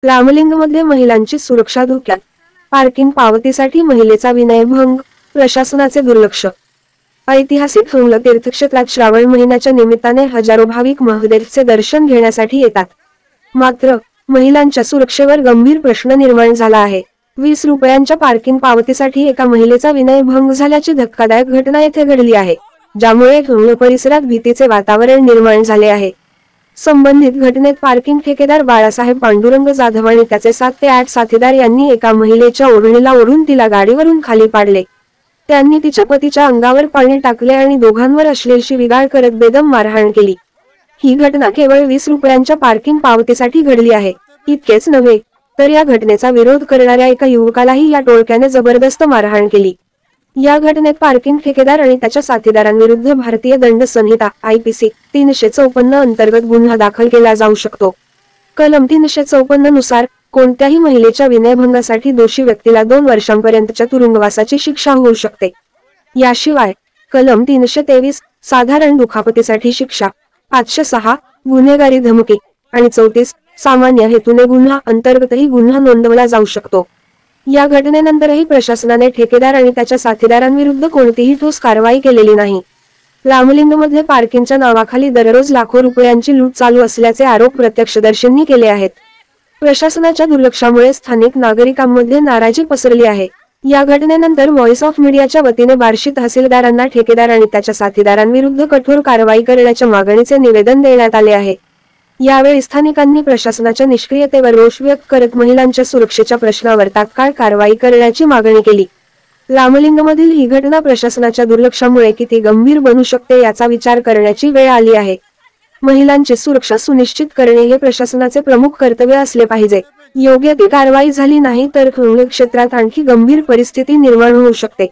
रामलिंगमध्ये महिलांची सुरक्षा धोक्यात, पार्किंग पावतीसाठी महिलेचा विनयभंग, प्रशासनाचे दुर्लक्ष। ऐतिहासिक हंगल तीर्थक्षेत्रात श्रावण महिन्याच्या निमित्ताने हजारो भाविक महादेवचे दर्शन घेण्यासाठी येतात। मात्र महिलांच्या सुरक्षेवर गंभीर प्रश्न निर्माण झाला आहे। 20 रुपयांच्या पार्किंग पावतीसाठी एका महिलेचा विनयभंग झाल्याची धक्कादायक घटना येथे घडली आहे, ज्यामुळे हंगल परिसरात भीतीचे वातावरण निर्माण झाले आहे। संबंधित घटनेत पार्किंग ठेकेदार बाळासाहेब पांडुरंग जाधव आणि त्याचे 7 ते 8 साथीदार यांनी एका महिलेच्या ओढणीला ओढून तिला गाडीवरून खाली पाडले। त्यांनी तिच्या पतीच्या अंगावर पाणी टाकले आणि दोघांवर अश्लील शिवीगाळ करत बेदम मारहाण केली। ही घटना केवळ 20 रुपयांच्या पार्किंग पावतीसाठी घडली आहे। इतकेच नव्हे तर या घटनेचा विरोध करणाऱ्या एका युवकालाही या टोळक्याने जबरदस्त मारहाण केली। या घटनेत पार्किंग ठेकेदार आणि त्याच्या साथीदारांविरुद्ध भारतीय दंड संहिता IPC 354 अंतर्गत गुन्हा दाखल केला जाऊ शकतो। कलम 354 नुसार कोणत्याही महिलेच्या विनयभंगासाठी दोषी व्यक्तीला 2 वर्षांपर्यंतच्या तुरुंगवासाची शिक्षा होऊ शकते। याशिवाय कलम 323 साधारण दुखापतीसाठी शिक्षा, 506 गुन्हेगारी धमकी आणि 34 सामान्य हेतूने गुन्हा अंतर्गतही गुन्हा नोंदवला जाऊ शकतो। या घटनेनंतरही प्रशासनाने ठेकेदार आणि त्याच्या साथीदारांविरुद्ध कोणतीही ठोस कारवाई केलेली नाही। रामलिंगमध्ये पार्किंगच्या नावाखाली दररोज लाखो रुपयांची लूट चालू असल्याचे आरोप प्रत्यक्षदर्शींनी केले आहेत। प्रशासनाच्या दुर्लक्षामुळे स्थानिक नागरिकांमध्ये नाराजी पसरली आहे। या घटनेनंतर व्हॉइस ऑफ मीडियाच्या वतीने बार्शी तहसीलदारांना ठेकेदार आणि त्याच्या साथीदारांविरुद्ध कठोर कारवाई करण्याच्या मागणीचे निवेदन देण्यात आले आहे। यावेळी स्थानिकांनी प्रशासनाच्या निष्क्रियतेवर रोष व्यक्त करत महिलांच्या सुरक्षेच्या प्रश्नावर तात्काळ कारवाई करण्याची मागणी केली। रामलिंगमधील ही घटना प्रशासनाच्या दुर्लक्षामुळे किती गंभीर बनू शकते याचा विचार करण्याची वेळ आली आहे। महिलांची सुरक्षा सुनिश्चित करणे हे प्रशासनाचे प्रमुख कर्तव्य असले पाहिजे। योग्य ती कारवाई झाली नाही तर हंगल क्षेत्रात आणखी गंभीर परिस्थिती निर्माण होऊ शकते।